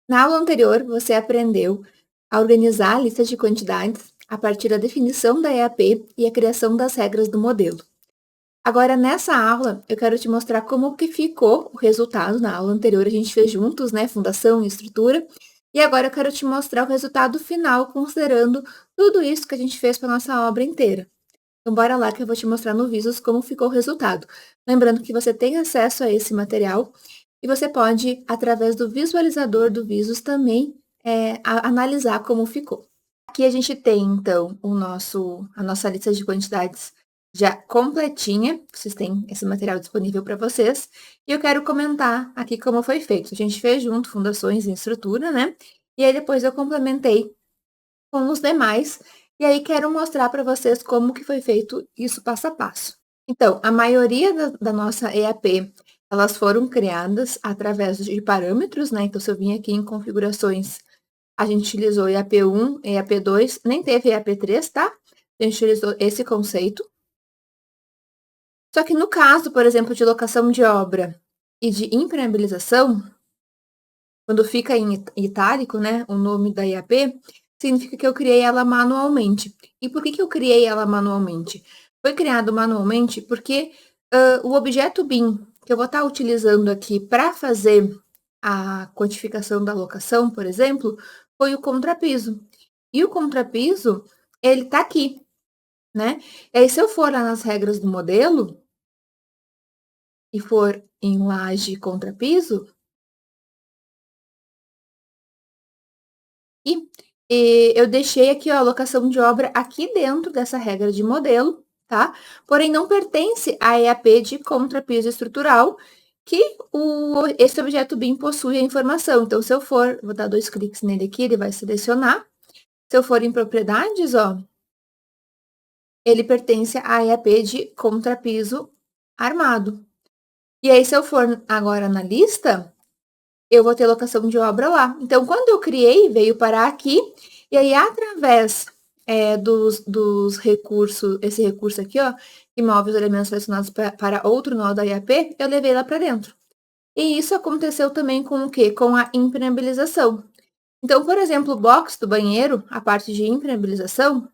Na aula anterior, você aprendeu a organizar a lista de quantidades a partir da definição da EAP e a criação das regras do modelo. Agora, nessa aula, eu quero te mostrar como que ficou o resultado. Na aula anterior, a gente fez juntos, né, fundação e estrutura. E agora eu quero te mostrar o resultado final, considerando tudo isso que a gente fez para nossa obra inteira. Então, bora lá que eu vou te mostrar no Visos como ficou o resultado. Lembrando que você tem acesso a esse material e você pode, através do visualizador do Visos, também analisar como ficou. Aqui a gente tem, então, a nossa lista de quantidades já completinha. Vocês têm esse material disponível para vocês. E eu quero comentar aqui como foi feito. A gente fez junto fundações e estrutura, né? E aí depois eu complementei com os demais. E aí quero mostrar para vocês como que foi feito isso passo a passo. Então, a maioria da nossa EAP, elas foram criadas através de parâmetros, né? Então, se eu vim aqui em configurações, a gente utilizou EAP1, EAP2, nem teve EAP3, tá? A gente utilizou esse conceito. Só que no caso, por exemplo, de locação de obra e de impermeabilização, quando fica em itálico, né, o nome da EAP, significa que eu criei ela manualmente. E por que eu criei ela manualmente? Foi criado manualmente porque o objeto BIM que eu vou estar utilizando aqui para fazer a quantificação da locação, por exemplo, foi o contrapiso. E o contrapiso, ele está aqui, né? E aí, se eu for lá nas regras do modelo e for em laje contrapiso, eu deixei aqui ó, a alocação de obra aqui dentro dessa regra de modelo, tá? Porém, não pertence à EAP de contrapiso estrutural, que esse objeto BIM possui a informação. Então, se eu for, vou dar 2 cliques nele aqui, ele vai selecionar. Se eu for em propriedades, ó, ele pertence à EAP de contrapiso armado. E aí, se eu for agora na lista, eu vou ter locação de obra lá. Então, quando eu criei, veio parar aqui, e aí, através dos recursos, esse recurso aqui, ó, que move os elementos selecionados para outro nó da IAP, eu levei lá para dentro. E isso aconteceu também com o quê? Com a impermeabilização. Então, por exemplo, o box do banheiro, a parte de impermeabilização,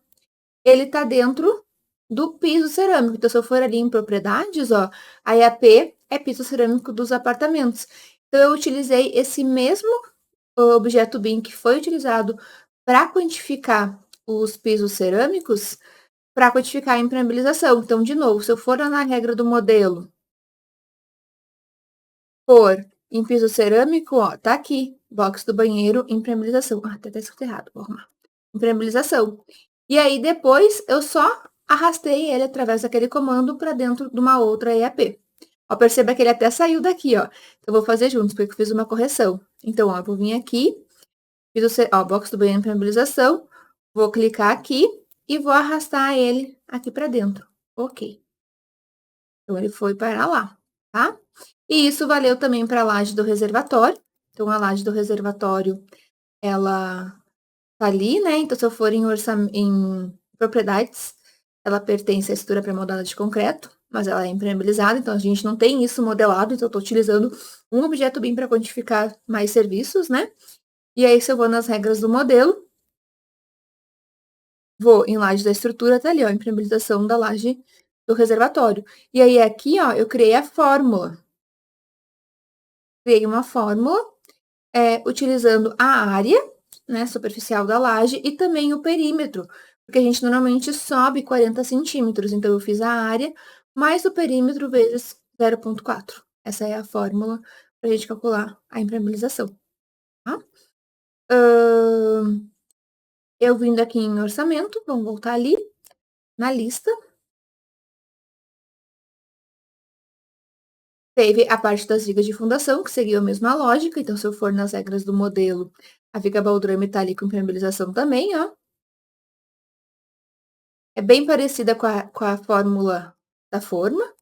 ele está dentro do piso cerâmico. Então, se eu for ali em propriedades, ó, a IAP é piso cerâmico dos apartamentos. Então, eu utilizei esse mesmo objeto BIM que foi utilizado para quantificar os pisos cerâmicos, para quantificar a impermeabilização. Então, de novo, se eu for na regra do modelo, for em piso cerâmico, ó, tá aqui, box do banheiro, impermeabilização. Ah, até tá escrito errado, vou arrumar. Impermeabilização. E aí, depois, eu só arrastei ele através daquele comando para dentro de uma outra EAP. Ó, perceba que ele até saiu daqui, ó. Então, eu vou fazer juntos, porque eu fiz uma correção. Então, ó, eu vou vir aqui, fiz o box do banheiro impermeabilização, vou clicar aqui e vou arrastar ele aqui para dentro. Ok. Então, ele foi para lá, tá? E isso valeu também para a laje do reservatório. Então, a laje do reservatório, ela tá ali, né? Então, se eu for em propriedades, ela pertence à estrutura pré-moldada de concreto, mas ela é impermeabilizada, então a gente não tem isso modelado, então eu tô utilizando um objeto BIM para quantificar mais serviços, né? E aí, se eu vou nas regras do modelo, vou em laje da estrutura, tá ali, ó, impermeabilização da laje do reservatório. E aí, aqui, ó, eu criei a fórmula. Criei uma fórmula, utilizando a área, né, superficial da laje e também o perímetro, porque a gente normalmente sobe 40 centímetros, então eu fiz a área mais o perímetro vezes 0,4. Essa é a fórmula para a gente calcular a impermeabilização, tá? Eu vindo aqui em orçamento, vamos voltar ali na lista. Teve a parte das vigas de fundação, que seguiu a mesma lógica, então se eu for nas regras do modelo, a viga baldrame tá ali com impermeabilização também, ó. É bem parecida com a fórmula da forma.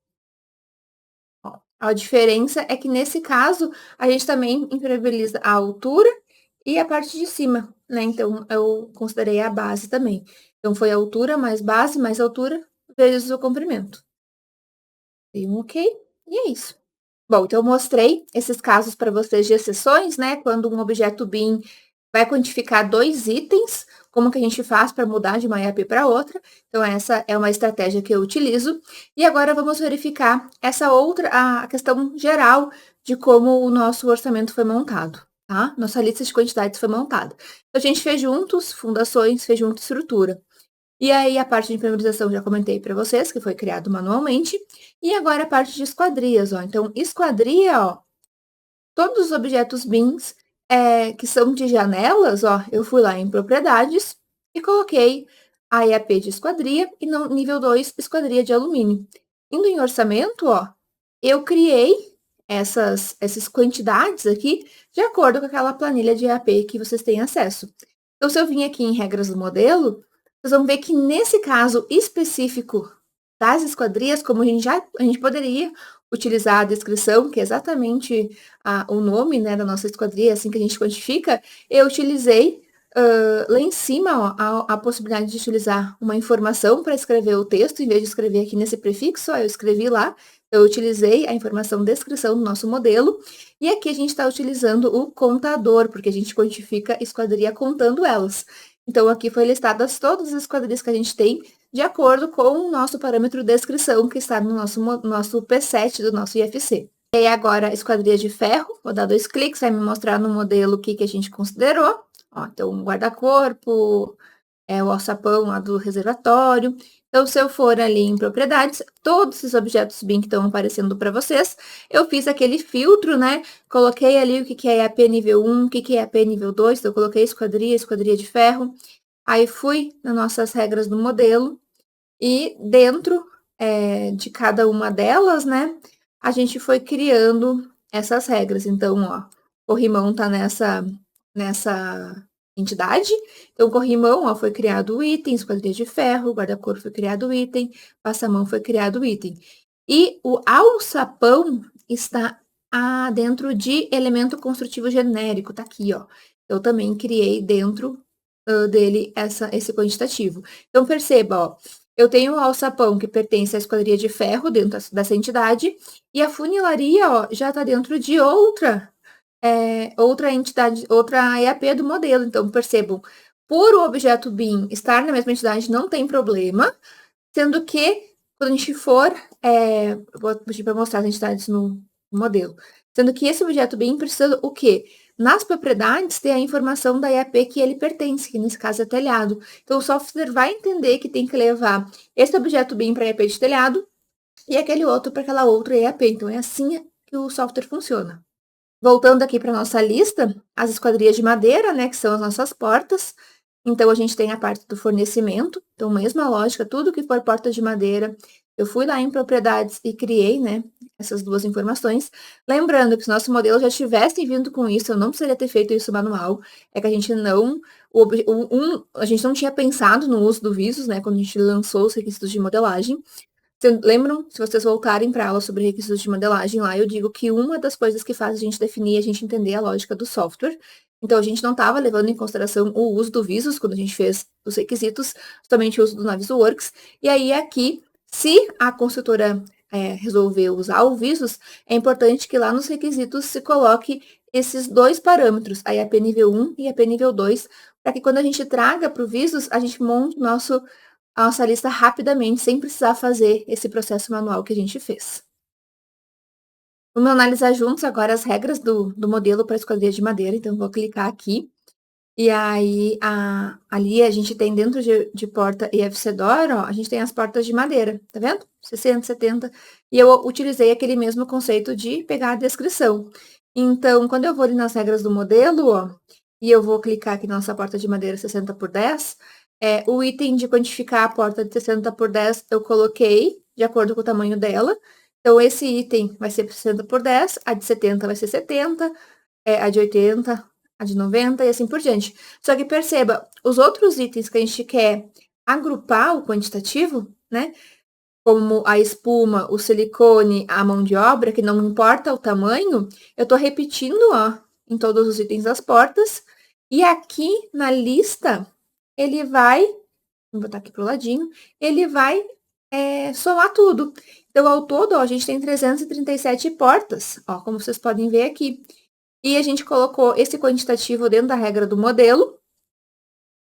Ó, a diferença é que nesse caso, a gente também impermeabiliza a altura e a parte de cima, né? Então, eu considerei a base também. Então, foi a altura mais base mais altura vezes o comprimento. Dei um ok, e é isso. Bom, então eu mostrei esses casos para vocês de exceções, né, quando um objeto BIM vai quantificar 2 itens, como que a gente faz para mudar de uma EAP para outra. Então essa é uma estratégia que eu utilizo. E agora vamos verificar essa outra a questão geral de como o nosso orçamento foi montado, tá? Nossa lista de quantidades foi montada. Então a gente fez juntos fundações, fez junto estrutura. E aí a parte de priorização já comentei para vocês, que foi criado manualmente. E agora a parte de esquadrias, ó. Então esquadria, ó, todos os objetos BIMs, que são de janelas, ó, eu fui lá em propriedades e coloquei a EAP de esquadria e no nível 2, esquadria de alumínio. Indo em orçamento, ó, eu criei essas quantidades aqui de acordo com aquela planilha de EAP que vocês têm acesso. Então, se eu vim aqui em regras do modelo, vocês vão ver que nesse caso específico das esquadrias, como a gente poderia utilizar a descrição, que é exatamente o nome, né, da nossa esquadria, assim que a gente quantifica, eu utilizei lá em cima, ó, a possibilidade de utilizar uma informação para escrever o texto, em vez de escrever aqui nesse prefixo, ó, eu escrevi lá, eu utilizei a informação descrição do nosso modelo, e aqui a gente está utilizando o contador, porque a gente quantifica esquadria contando elas. Então, aqui foi listadas todas as esquadrias que a gente tem, de acordo com o nosso parâmetro descrição, que está no nosso P7 do nosso IFC. E agora, esquadria de ferro, vou dar 2 cliques, vai me mostrar no modelo o que a gente considerou. Ó, então, um guarda-corpo, o alçapão lá do reservatório. Então, se eu for ali em propriedades, todos esses objetos BIM que estão aparecendo para vocês, eu fiz aquele filtro, né? Coloquei ali o que é EAP nível 1, o que é EAP nível 2, então eu coloquei esquadria de ferro. Aí fui nas nossas regras do modelo e dentro de cada uma delas, né, a gente foi criando essas regras. Então, ó, corrimão tá nessa entidade. Então, corrimão, ó, foi criado o item, esquadria de ferro, guarda-corpo foi criado o item, passamão foi criado o item. E o alçapão está dentro de elemento construtivo genérico, tá aqui, ó. Eu também criei dentro dele esse quantitativo. Então, perceba, ó, eu tenho o alçapão que pertence à esquadria de ferro dentro dessa entidade, e a funilaria, ó, já está dentro de outra entidade, outra EAP do modelo. Então, percebam, por o objeto BIM estar na mesma entidade não tem problema, sendo que quando a gente for, vou pedir para mostrar as entidades no modelo, sendo que esse objeto BIM precisa o quê? Nas propriedades, ter a informação da EAP que ele pertence, que nesse caso é telhado. Então, o software vai entender que tem que levar esse objeto BIM para a EAP de telhado e aquele outro para aquela outra EAP. Então, é assim que o software funciona. Voltando aqui para nossa lista, as esquadrias de madeira, né, que são as nossas portas. Então, a gente tem a parte do fornecimento. Então, mesma lógica, tudo que for porta de madeira, eu fui lá em propriedades e criei, né, essas duas informações. Lembrando que se nosso modelo já tivesse vindo com isso, eu não precisaria ter feito isso manual. É que a gente a gente não tinha pensado no uso do Visos, né, quando a gente lançou os requisitos de modelagem. Lembram? Se vocês voltarem para a aula sobre requisitos de modelagem lá, eu digo que uma das coisas que faz a gente definir, a gente entender a lógica do software. Então, a gente não estava levando em consideração o uso do Visos quando a gente fez os requisitos, somente o uso do Navisworks. E aí, aqui, se a consultora resolver usar o Visos, é importante que lá nos requisitos se coloque esses dois parâmetros, a IAP nível 1 e a IAP nível 2, para que quando a gente traga para o Visos, a gente monte a nossa lista rapidamente, sem precisar fazer esse processo manual que a gente fez. Vamos analisar juntos agora as regras do modelo para esquadria de madeira, então vou clicar aqui. E aí, ali a gente tem dentro de porta EFC-DOR, ó, a gente tem as portas de madeira, tá vendo? 60, 70. E eu utilizei aquele mesmo conceito de pegar a descrição. Então, quando eu vou ali nas regras do modelo, ó, e eu vou clicar aqui na nossa porta de madeira 60 por 10, o item de quantificar a porta de 60 por 10 eu coloquei de acordo com o tamanho dela. Então, esse item vai ser 60 por 10, a de 70 vai ser 70, a de 80, a de 90 e assim por diante. Só que perceba, os outros itens que a gente quer agrupar o quantitativo, né? Como a espuma, o silicone, a mão de obra, que não importa o tamanho, eu tô repetindo, ó, em todos os itens das portas. E aqui na lista, ele vai, vou botar aqui pro ladinho, ele vai somar tudo. Então, ao todo, ó, a gente tem 337 portas, ó, como vocês podem ver aqui. E a gente colocou esse quantitativo dentro da regra do modelo,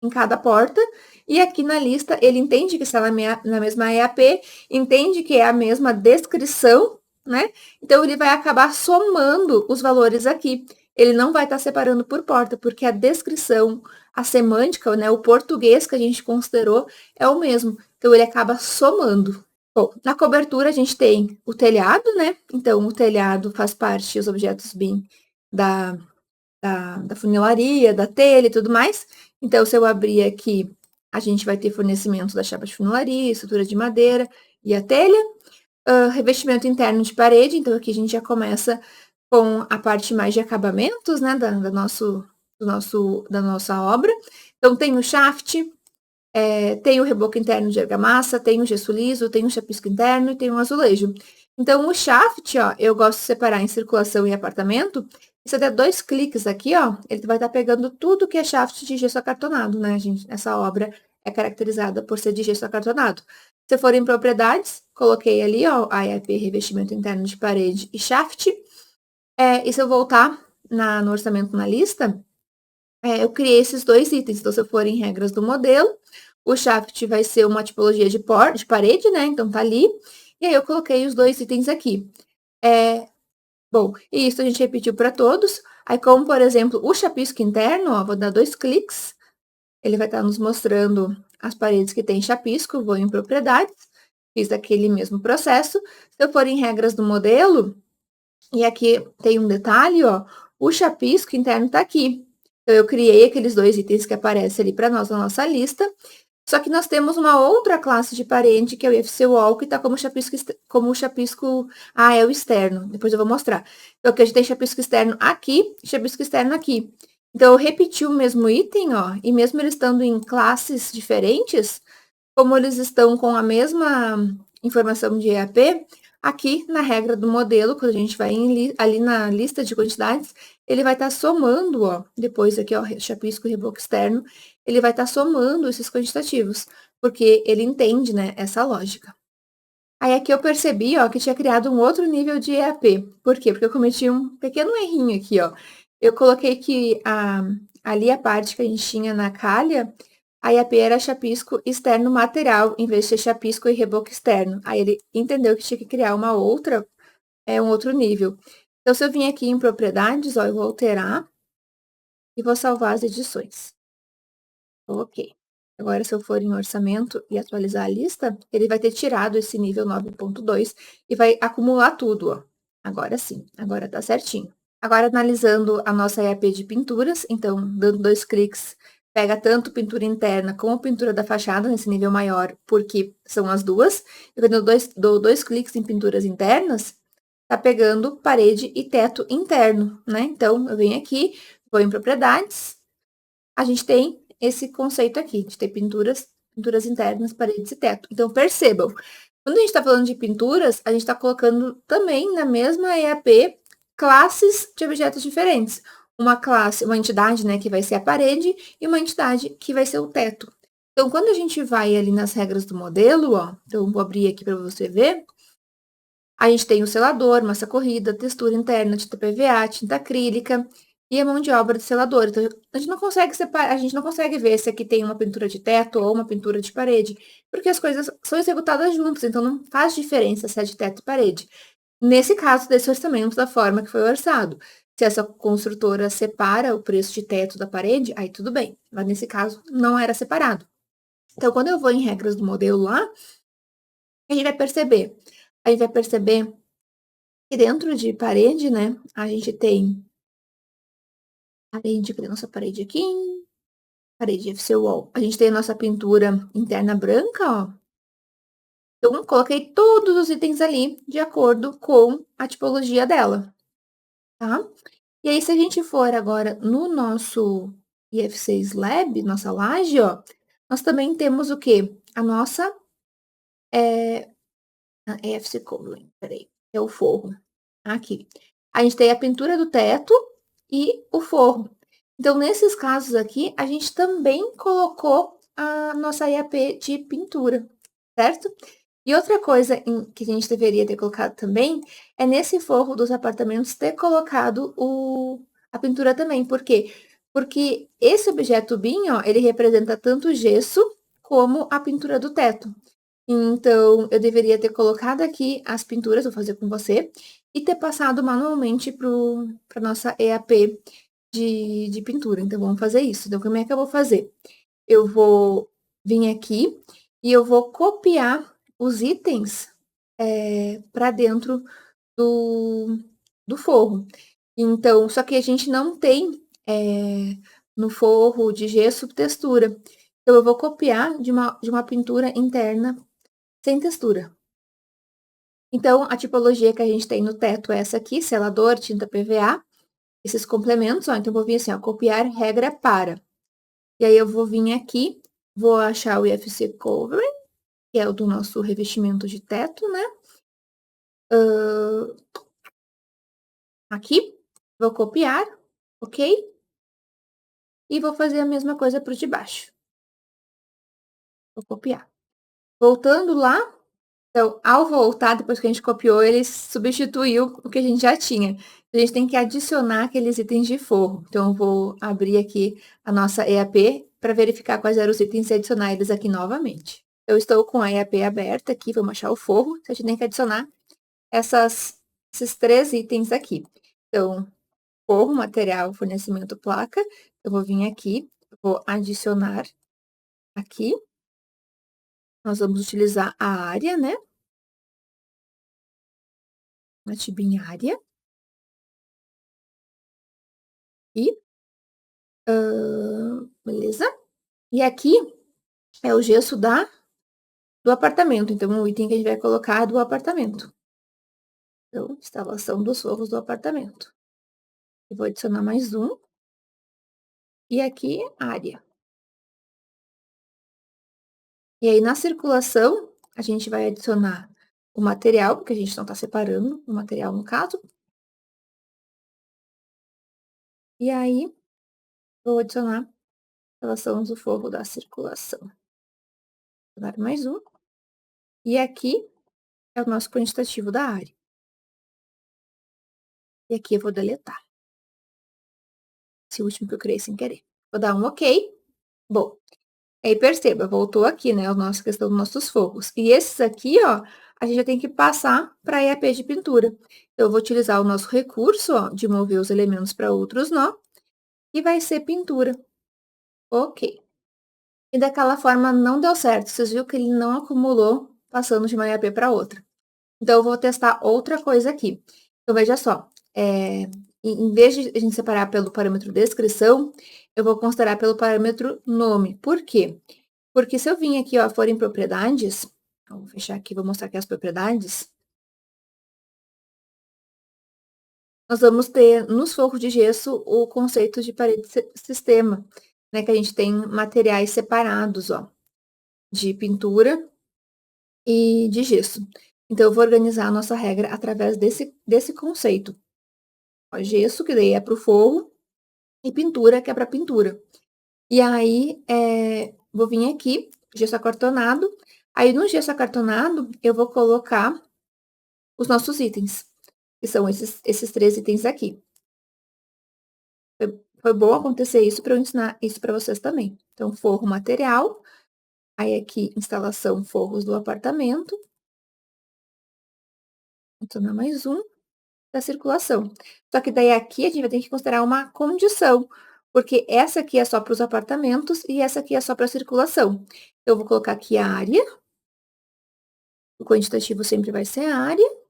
em cada porta, e aqui na lista ele entende que está na mesma EAP, entende que é a mesma descrição, né? Então, ele vai acabar somando os valores aqui. Ele não vai estar separando por porta, porque a descrição, a semântica, né, o português que a gente considerou é o mesmo. Então, ele acaba somando. Bom, na cobertura a gente tem o telhado, né? Então, o telhado faz parte dos objetos BIM da funilaria, da telha e tudo mais. Então, se eu abrir aqui, a gente vai ter fornecimento da chapa de funilaria, estrutura de madeira e a telha. Revestimento interno de parede, então aqui a gente já começa com a parte mais de acabamentos, né, da nossa obra. Então, tem o shaft, tem o reboco interno de argamassa, tem o gesso liso, tem o chapisco interno e tem o azulejo. Então, o shaft, ó, eu gosto de separar em circulação e apartamento. Se eu der 2 cliques aqui, ó, ele vai estar pegando tudo que é shaft de gesso acartonado, né, gente? Essa obra é caracterizada por ser de gesso acartonado. Se for em propriedades, coloquei ali, ó, AEP, revestimento interno de parede e shaft. E se eu voltar no orçamento na lista, eu criei esses 2 itens. Então, se eu for em regras do modelo, o shaft vai ser uma tipologia de parede, né? Então, tá ali. E aí, eu coloquei os 2 itens aqui. Bom, e isso a gente repetiu para todos. Aí, como, por exemplo, o chapisco interno, ó, vou dar 2 cliques. Ele vai estar nos mostrando as paredes que tem chapisco. Vou em propriedades. Fiz aquele mesmo processo. Se eu for em regras do modelo, e aqui tem um detalhe, ó, o chapisco interno tá aqui. Então, eu criei aqueles 2 itens que aparecem ali para nós na nossa lista. Só que nós temos uma outra classe de parede, que é o IFC Wall, que está como chapisco. Ah, é o externo. Depois eu vou mostrar. Então, aqui a gente tem chapisco externo aqui, chapisco externo aqui. Então, eu repeti o mesmo item, ó, e mesmo eles estando em classes diferentes, como eles estão com a mesma informação de EAP, aqui na regra do modelo, quando a gente vai ali na lista de quantidades, ele vai estar somando, ó, depois aqui, ó, chapisco e reboco externo, ele vai estar somando esses quantitativos, porque ele entende, né, essa lógica. Aí aqui eu percebi, ó, que tinha criado um outro nível de EAP. Por quê? Porque eu cometi um pequeno errinho aqui, ó. Eu coloquei que ali a parte que a gente tinha na calha, a EAP era chapisco externo material, em vez de ser chapisco e reboco externo. Aí ele entendeu que tinha que criar um outro nível. Então, se eu vim aqui em propriedades, ó, eu vou alterar e vou salvar as edições. Ok. Agora, se eu for em orçamento e atualizar a lista, ele vai ter tirado esse nível 9.2 e vai acumular tudo, ó. Agora sim, agora tá certinho. Agora, analisando a nossa EAP de pinturas, então, dando 2 cliques, pega tanto pintura interna como pintura da fachada, nesse nível maior, porque são as duas. E quando eu dou 2 cliques em pinturas internas, tá pegando parede e teto interno, né? Então, eu venho aqui, vou em propriedades, a gente tem esse conceito aqui, de ter pinturas internas, paredes e teto. Então, percebam, quando a gente está falando de pinturas, a gente está colocando também na mesma EAP classes de objetos diferentes. Uma classe, uma entidade, né, que vai ser a parede, e uma entidade que vai ser o teto. Então, quando a gente vai ali nas regras do modelo, ó, então vou abrir aqui para você ver, a gente tem o selador, massa corrida, textura interna, tinta PVA, tinta acrílica e a mão de obra do selador. Então, a gente não consegue separar, a gente não consegue ver se aqui tem uma pintura de teto ou uma pintura de parede, porque as coisas são executadas juntas, então não faz diferença se é de teto e parede. Nesse caso desse orçamento, da forma que foi orçado. Se essa construtora separa o preço de teto da parede, aí tudo bem. Mas nesse caso, não era separado. Então, quando eu vou em regras do modelo lá, a gente vai perceber. A gente vai perceber e dentro de parede, né, a gente tem cadê a nossa parede aqui? Parede FC Wall. A gente tem a nossa pintura interna branca, ó. Então, coloquei todos os itens ali de acordo com a tipologia dela, tá? E aí, se a gente for agora no nosso IFC Slab, nossa laje, ó, nós também temos o quê? A nossa EFC Covering, peraí, é o forro. Aqui. A gente tem a pintura do teto e o forro. Então, nesses casos aqui, a gente também colocou a nossa IAP de pintura, certo? E outra coisa que a gente deveria ter colocado também, é nesse forro dos apartamentos ter colocado a pintura também. Por quê? Porque esse objeto BIM, ó, ele representa tanto o gesso como a pintura do teto. Então, eu deveria ter colocado aqui as pinturas, vou fazer com você, e ter passado manualmente para nossa EAP de pintura. Então, vamos fazer isso. Então, como é que eu vou fazer? Eu vou vir aqui e eu vou copiar os itens para dentro do, do forro. Então, só que a gente não tem no forro de gesso textura. Então, eu vou copiar de uma pintura interna sem textura. Então, a tipologia que a gente tem no teto é essa aqui, selador, tinta PVA, esses complementos, ó. Então, eu vou vir assim, ó, copiar regra para. E aí, eu vou vir aqui, vou achar o IFC Cover, que é o do nosso revestimento de teto, né? Aqui, vou copiar, ok? E vou fazer a mesma coisa para o de baixo. Vou copiar. Voltando lá, então, ao voltar, depois que a gente copiou, ele substituiu o que a gente já tinha. A gente tem que adicionar aqueles itens de forro. Então, eu vou abrir aqui a nossa EAP para verificar quais eram os itens e adicionar eles aqui novamente. Eu estou com a EAP aberta aqui, vamos achar o forro. Então, a gente tem que adicionar esses 3 itens aqui. Então, forro, material, fornecimento, placa. Eu vou vir aqui, vou adicionar aqui. Nós vamos utilizar a área, né? A tibinha área. E, beleza? E aqui é o gesso do apartamento. Então, o item que a gente vai colocar é do apartamento. Então, instalação dos forros do apartamento. Eu vou adicionar mais um. E aqui, área. E aí, na circulação, a gente vai adicionar o material, porque a gente não tá separando o material no caso. E aí, vou adicionar a instalação do forro da circulação. Adicionar mais um. E aqui é o nosso quantitativo da área. E aqui eu vou deletar. Esse último que eu criei sem querer. Vou dar um ok. Bom, aí perceba, voltou aqui, né, a nossa questão dos nossos forros. E esses aqui, ó, a gente já tem que passar para a EAP de pintura. Então, eu vou utilizar o nosso recurso, ó, de mover os elementos para outros nó, e vai ser pintura. Ok. E daquela forma não deu certo. Vocês viram que ele não acumulou passando de uma EAP para outra. Então, eu vou testar outra coisa aqui. Então, veja só, em vez de a gente separar pelo parâmetro descrição, eu vou considerar pelo parâmetro nome. Por quê? Porque se eu vim aqui, ó, for em propriedades, vou fechar aqui, vou mostrar aqui as propriedades. Nós vamos ter nos forros de gesso o conceito de parede sistema, né? Que a gente tem materiais separados, ó, de pintura e de gesso. Então, eu vou organizar a nossa regra através desse conceito. Ó, gesso, que daí é para o forro, e pintura, que é para pintura. E aí, vou vir aqui, gesso acartonado. Aí, no gesso acartonado, eu vou colocar os nossos itens, que são esses 3 itens aqui. Foi bom acontecer isso para eu ensinar isso para vocês também. Então, forro material, aí aqui, instalação forros do apartamento. Adicionar mais um da circulação. Só que daí aqui a gente vai ter que considerar uma condição, porque essa aqui é só para os apartamentos e essa aqui é só para a circulação. Eu vou colocar aqui a área, o quantitativo sempre vai ser a área.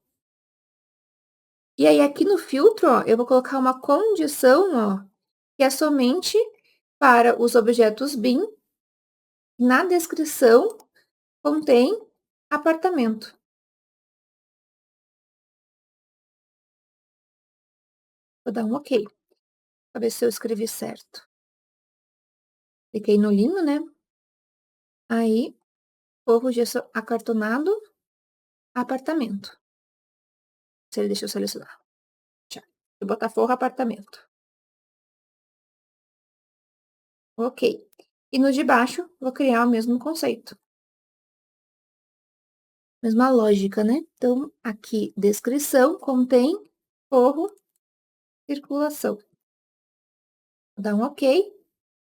E aí aqui no filtro, ó, eu vou colocar uma condição, ó, que é somente para os objetos BIM. Na descrição contém apartamento. Vou dar um ok, para ver se eu escrevi certo. Cliquei no linho, né? Aí, forro gesso acartonado, apartamento. Se ele deixa eu selecionar. Já. Vou botar forro apartamento. Ok. E no de baixo, vou criar o mesmo conceito. Mesma lógica, né? Então, aqui, descrição contém forro, circulação. Vou dar um ok,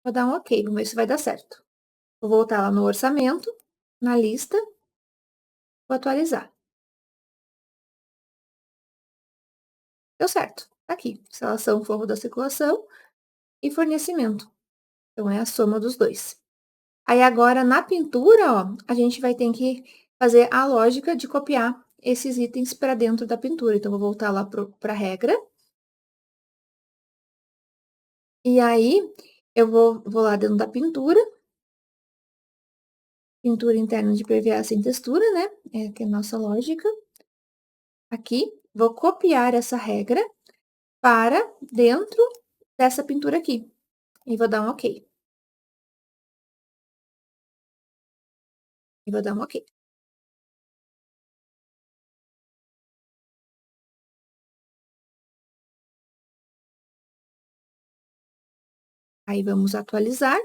vou dar um ok, vamos ver se vai dar certo. Vou voltar lá no orçamento, na lista, vou atualizar. Deu certo, tá aqui, instalação, forro da circulação e fornecimento. Então, é a soma dos dois. Aí, agora, na pintura, ó, a gente vai ter que fazer a lógica de copiar esses itens para dentro da pintura. Então, vou voltar lá para a regra. E aí, eu vou lá dentro da pintura interna de PVA sem textura, né? É que é a nossa lógica. Aqui, vou copiar essa regra para dentro dessa pintura aqui. E vou dar um ok. E vou dar um ok. Aí, vamos atualizar.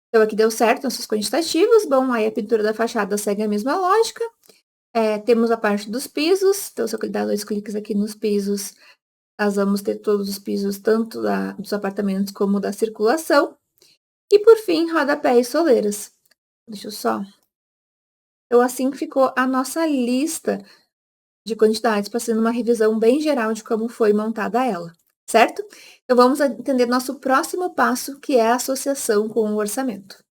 Então, aqui deu certo nossos quantitativos. Bom, aí a pintura da fachada segue a mesma lógica. Temos a parte dos pisos. Então, se eu dar 2 cliques aqui nos pisos, nós vamos ter todos os pisos, tanto dos apartamentos como da circulação. E, por fim, rodapé e soleiras. Deixa eu só. Então, assim ficou a nossa lista de quantidades, passando uma revisão bem geral de como foi montada ela, certo? Então, vamos entender nosso próximo passo, que é a associação com o orçamento.